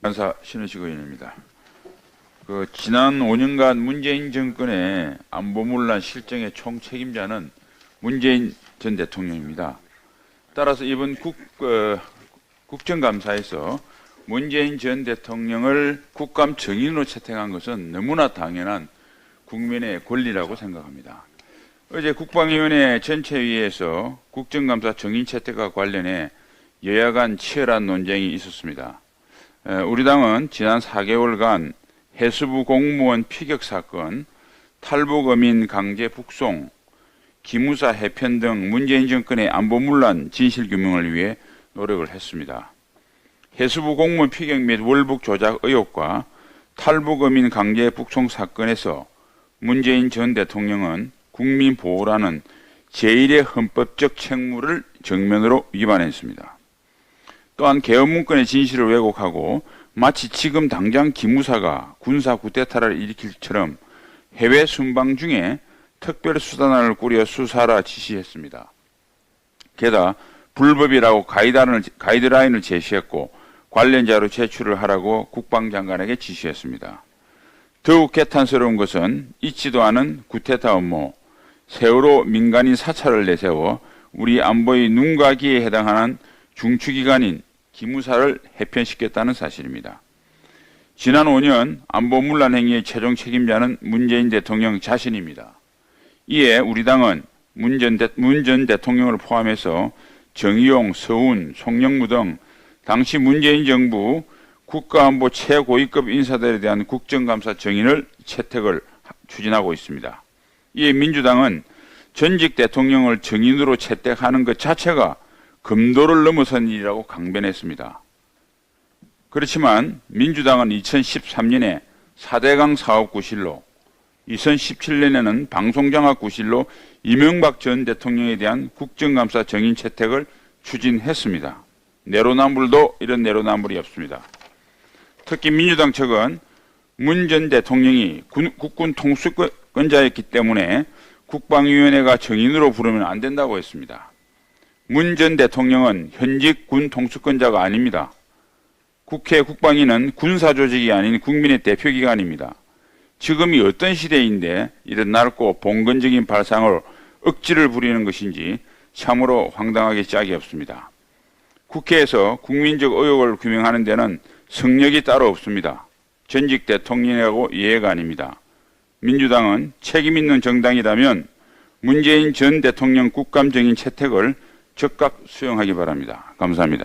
간사 신의식 의원입니다. 지난 5년간 문재인 정권의 안보문란 실정의 총책임자는 문재인 전 대통령입니다. 따라서 이번 국정감사에서 문재인 전 대통령을 국감 정인으로 채택한 것은 너무나 당연한 국민의 권리라고 생각합니다. 어제 국방위원회 전체회의에서 국정감사 정인 채택과 관련해 여야 간 치열한 논쟁이 있었습니다. 우리 당은 지난 4개월간 해수부 공무원 피격 사건, 탈북 어민 강제 북송, 기무사 해편 등 문재인 정권의 안보문란 진실규명을 위해 노력을 했습니다. 해수부 공무원 피격 및 월북 조작 의혹과 탈북 어민 강제 북송 사건에서 문재인 전 대통령은 국민 보호라는 제1의 헌법적 책무를 정면으로 위반했습니다. 또한 계엄문건의 진실을 왜곡하고 마치 지금 당장 기무사가 군사 쿠데타를 일으킬 처럼 해외 순방 중에 특별수사단을 꾸려 수사하라 지시했습니다. 게다가 불법이라고 가이드라인을 제시했고 관련 자료 제출을 하라고 국방장관에게 지시했습니다. 더욱 개탄스러운 것은 있지도 않은 쿠데타 업무, 세월호 민간인 사찰을 내세워 우리 안보의 눈과 귀에 해당하는 중추기관인 기무사를 해편시켰다는 사실입니다. 지난 5년 안보문란 행위의 최종 책임자는 문재인 대통령 자신입니다. 이에 우리 당은 문 전 대통령을 포함해서 정의용, 서훈, 송영무 등 당시 문재인 정부 국가안보 최고위급 인사들에 대한 국정감사 정인을 채택을 추진하고 있습니다. 이에 민주당은 전직 대통령을 정인으로 채택하는 것 자체가 금도를 넘어선 일이라고 강변했습니다. 그렇지만 민주당은 2013년에 4대강 사업 구실로, 2017년에는 방송장악 구실로 이명박 전 대통령에 대한 국정감사 정인 채택을 추진했습니다. 내로남불도 이런 내로남불이 없습니다. 특히 민주당 측은 문 전 대통령이 국군 통수권자였기 때문에 국방위원회가 정인으로 부르면 안 된다고 했습니다. 문 전 대통령은 현직 군 통수권자가 아닙니다. 국회 국방위는 군사조직이 아닌 국민의 대표기관입니다. 지금이 어떤 시대인데 이런 넓고 봉건적인 발상을 억지를 부리는 것인지 참으로 황당하게 짝이 없습니다. 국회에서 국민적 의혹을 규명하는 데는 성역이 따로 없습니다. 전직 대통령이라고 이해가 아닙니다. 민주당은 책임있는 정당이라면 문재인 전 대통령 국감 정인 채택을 적극 수용하기 바랍니다. 감사합니다.